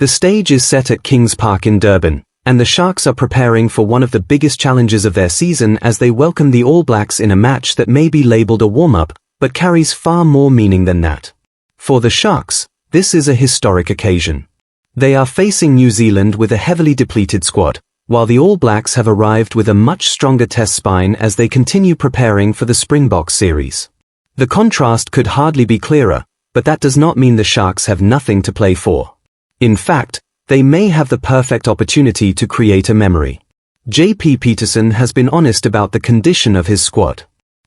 The stage is set at Kings Park in Durban, and the Sharks are preparing for one of the biggest challenges of their season as they welcome the All Blacks in a match that may be labelled a warm-up, but carries far more meaning than that. For the Sharks, this is a historic occasion. They are facing New Zealand with a heavily depleted squad, while the All Blacks have arrived with a much stronger test spine as they continue preparing for the Springboks series. The contrast could hardly be clearer, but that does not mean the Sharks have nothing to play for. In fact, they may have the perfect opportunity to create a memory. JP Pietersen has been honest about the condition of his squad.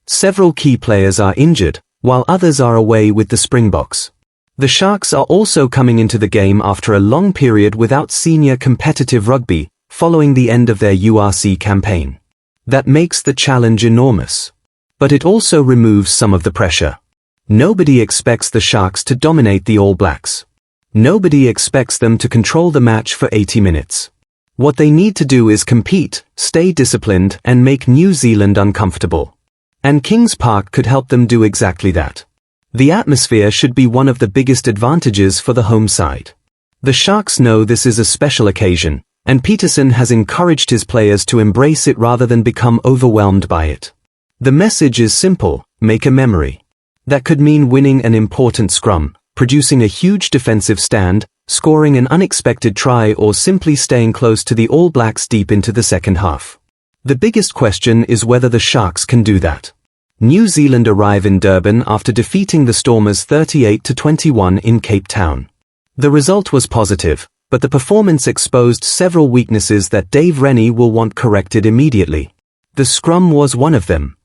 Several key players are injured, while others are away with the Springboks. The Sharks are also coming into the game after a long period without senior competitive rugby, following the end of their URC campaign. That makes the challenge enormous. But it also removes some of the pressure. Nobody expects the Sharks to dominate the All Blacks. Nobody expects them to control the match for 80 minutes. What they need to do is compete, stay disciplined, and make New Zealand uncomfortable. And Kings Park could help them do exactly that. The atmosphere should be one of the biggest advantages for the home side. The Sharks know this is a special occasion, and Pietersen has encouraged his players to embrace it rather than become overwhelmed by it. The message is simple: make a memory. That could mean winning an important scrum, producing a huge defensive stand, scoring an unexpected try, or simply staying close to the All Blacks deep into the second half. The biggest question is whether the Sharks can do that. New Zealand arrive in Durban after defeating the Stormers 38-21 in Cape Town. The result was positive, but the performance exposed several weaknesses that Dave Rennie will want corrected immediately. The scrum was one of them.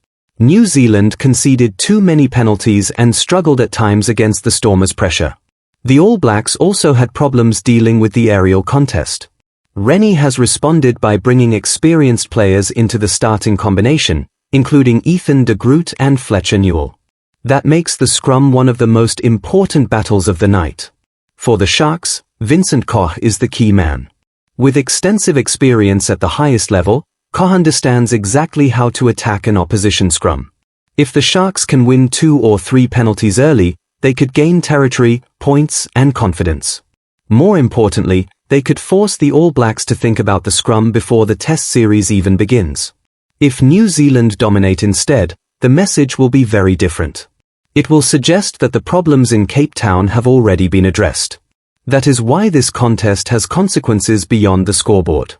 New Zealand conceded too many penalties and struggled at times against the Stormers' pressure. The All Blacks also had problems dealing with the aerial contest. Rennie has responded by bringing experienced players into the starting combination, including Ethan de Groot and Fletcher Newell. That makes the scrum one of the most important battles of the night. For the Sharks, Vincent Koch is the key man. With extensive experience at the highest level, Koch understands exactly how to attack an opposition scrum. If the Sharks can win 2 or 3 penalties early, they could gain territory, points, and confidence. More importantly, they could force the All Blacks to think about the scrum before the test series even begins. If New Zealand dominate instead, the message will be very different. It will suggest that the problems in Cape Town have already been addressed. That is why this contest has consequences beyond the scoreboard.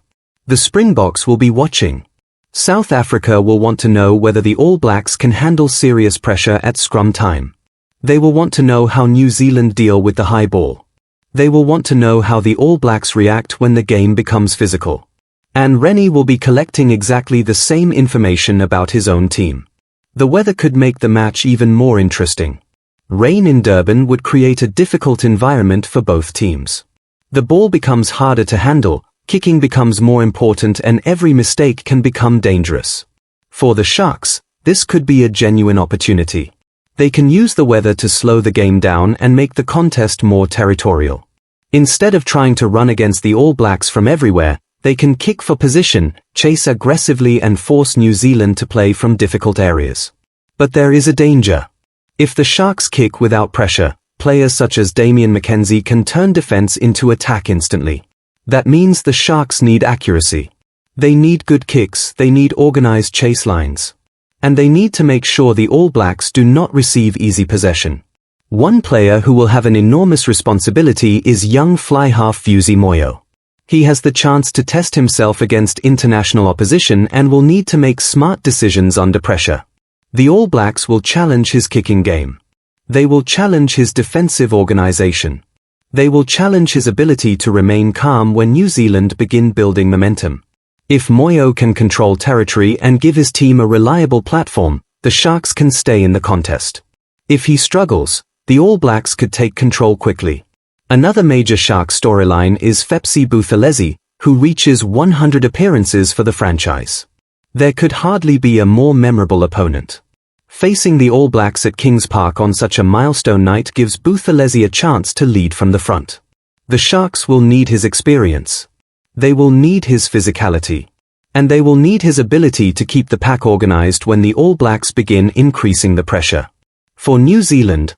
The Springboks will be watching. South Africa will want to know whether the All Blacks can handle serious pressure at scrum time. They will want to know how New Zealand deal with the high ball. They will want to know how the All Blacks react when the game becomes physical. And Rennie will be collecting exactly the same information about his own team. The weather could make the match even more interesting. Rain in Durban would create a difficult environment for both teams. The ball becomes harder to handle, kicking becomes more important, and every mistake can become dangerous. For the Sharks, this could be a genuine opportunity. They can use the weather to slow the game down and make the contest more territorial. Instead of trying to run against the All Blacks from everywhere, they can kick for position, chase aggressively, and force New Zealand to play from difficult areas. But there is a danger. If the Sharks kick without pressure, players such as Damian McKenzie can turn defense into attack instantly. That means the Sharks need accuracy. They need good kicks, they need organized chase lines. And they need to make sure the All Blacks do not receive easy possession. One player who will have an enormous responsibility is young fly-half Vusi Moyo. He has the chance to test himself against international opposition and will need to make smart decisions under pressure. The All Blacks will challenge his kicking game. They will challenge his defensive organization. They will challenge his ability to remain calm when New Zealand begin building momentum. If Moyo can control territory and give his team a reliable platform, the Sharks can stay in the contest. If he struggles, the All Blacks could take control quickly. Another major Sharks storyline is Phepsi Buthelezi, who reaches 100 appearances for the franchise. There could hardly be a more memorable opponent. Facing the All Blacks at Kings Park on such a milestone night gives Buthelezi a chance to lead from the front. The Sharks will need his experience. They will need his physicality. And they will need his ability to keep the pack organized when the All Blacks begin increasing the pressure. For New Zealand,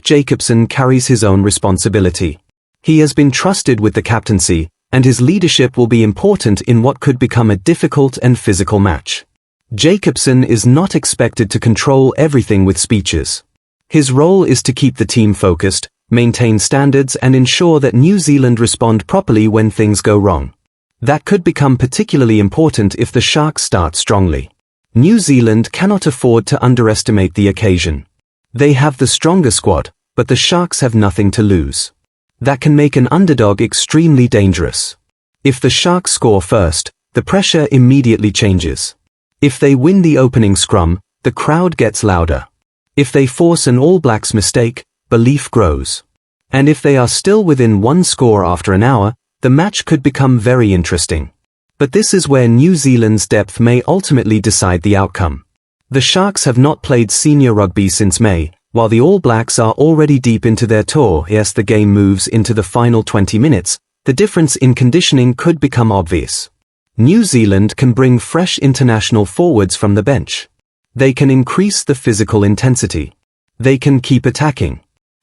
Jacobson carries his own responsibility. He has been trusted with the captaincy, and his leadership will be important in what could become a difficult and physical match. Jacobson is not expected to control everything with speeches. His role is to keep the team focused, maintain standards and ensure that New Zealand respond properly when things go wrong. That could become particularly important if the Sharks start strongly. New Zealand cannot afford to underestimate the occasion. They have the stronger squad, but the Sharks have nothing to lose. That can make an underdog extremely dangerous. If the Sharks score first, the pressure immediately changes. If they win the opening scrum, the crowd gets louder. If they force an All Blacks mistake, belief grows. And if they are still within one score after an hour, the match could become very interesting. But this is where New Zealand's depth may ultimately decide the outcome. The Sharks have not played senior rugby since May, while the All Blacks are already deep into their tour. As the game moves into the final 20 minutes, the difference in conditioning could become obvious. New Zealand can bring fresh international forwards from the bench. They can increase the physical intensity. They can keep attacking.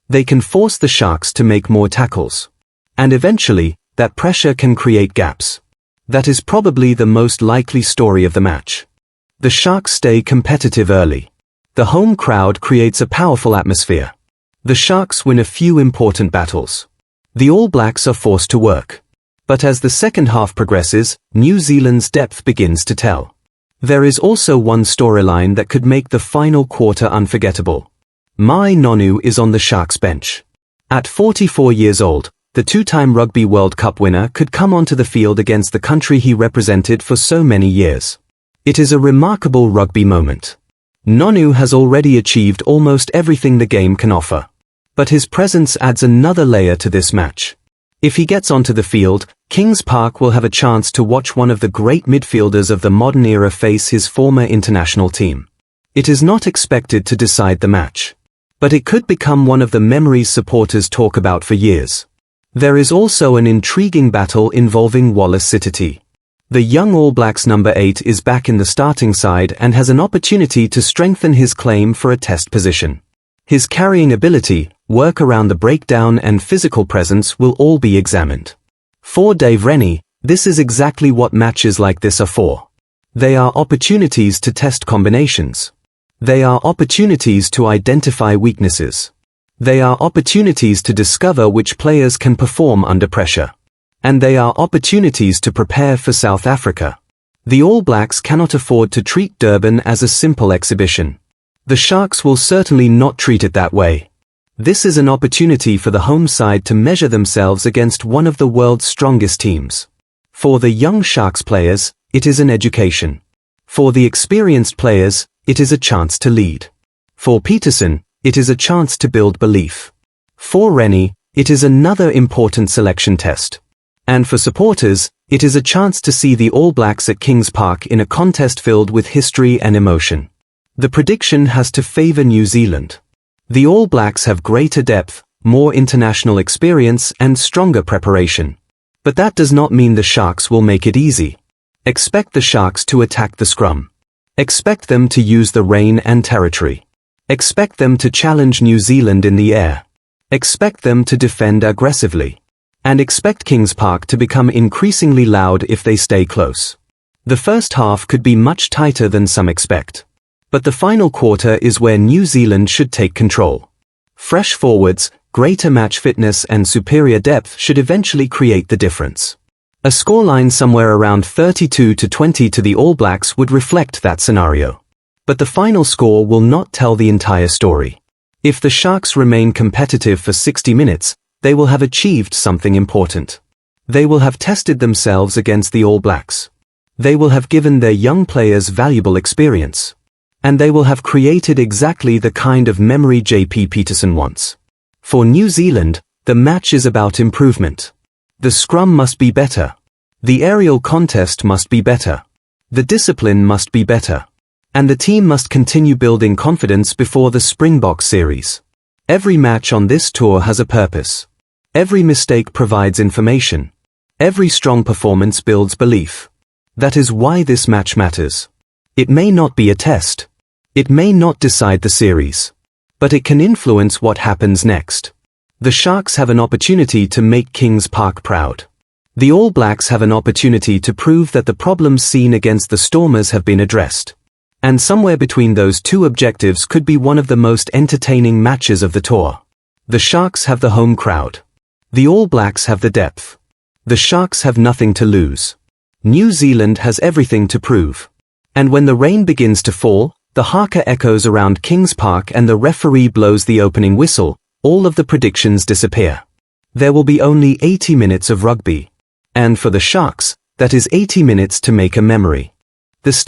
They can force the Sharks to make more tackles. And eventually, that pressure can create gaps. That is probably the most likely story of the match. The Sharks stay competitive early. The home crowd creates a powerful atmosphere. The Sharks win a few important battles. The All Blacks are forced to work. But as the second half progresses, New Zealand's depth begins to tell. There is also one storyline that could make the final quarter unforgettable. Ma'a Nonu is on the Sharks bench. At 44 years old, the two-time Rugby World Cup winner could come onto the field against the country he represented for so many years. It is a remarkable rugby moment. Nonu has already achieved almost everything the game can offer. But his presence adds another layer to this match. If he gets onto the field, Kings Park will have a chance to watch one of the great midfielders of the modern era face his former international team. It is not expected to decide the match. But it could become one of the memories supporters talk about for years. There is also an intriguing battle involving Wallace Sititi. The young All Blacks number 8 is back in the starting side and has an opportunity to strengthen his claim for a test position. His carrying ability, work around the breakdown and physical presence will all be examined. For Dave Rennie, this is exactly what matches like this are for. They are opportunities to test combinations. They are opportunities to identify weaknesses. They are opportunities to discover which players can perform under pressure. And they are opportunities to prepare for South Africa. The All Blacks cannot afford to treat Durban as a simple exhibition. The Sharks will certainly not treat it that way. This is an opportunity for the home side to measure themselves against one of the world's strongest teams. For the young Sharks players, it is an education. For the experienced players, it is a chance to lead. For Pietersen, it is a chance to build belief. For Rennie, it is another important selection test. And for supporters, it is a chance to see the All Blacks at Kings Park in a contest filled with history and emotion. The prediction has to favour New Zealand. The All Blacks have greater depth, more international experience and stronger preparation. But that does not mean the Sharks will make it easy. Expect the Sharks to attack the scrum. Expect them to use the rain and territory. Expect them to challenge New Zealand in the air. Expect them to defend aggressively. And expect Kings Park to become increasingly loud if they stay close. The first half could be much tighter than some expect. But the final quarter is where New Zealand should take control. Fresh forwards, greater match fitness and superior depth should eventually create the difference. A scoreline somewhere around 32-20 to the All Blacks would reflect that scenario. But the final score will not tell the entire story. If the Sharks remain competitive for 60 minutes, they will have achieved something important. They will have tested themselves against the All Blacks. They will have given their young players valuable experience. And they will have created exactly the kind of memory JP Pietersen wants. For New Zealand, the match is about improvement. The scrum must be better. The aerial contest must be better. The discipline must be better. And the team must continue building confidence before the Springboks series. Every match on this tour has a purpose. Every mistake provides information. Every strong performance builds belief. That is why this match matters. It may not be a test. It may not decide the series. But it can influence what happens next. The Sharks have an opportunity to make Kings Park proud. The All Blacks have an opportunity to prove that the problems seen against the Stormers have been addressed. And somewhere between those two objectives could be one of the most entertaining matches of the tour. The Sharks have the home crowd. The All Blacks have the depth. The Sharks have nothing to lose. New Zealand has everything to prove. And when the rain begins to fall, the haka echoes around Kings Park and the referee blows the opening whistle, all of the predictions disappear. There will be only 80 minutes of rugby. And for the Sharks, that is 80 minutes to make a memory.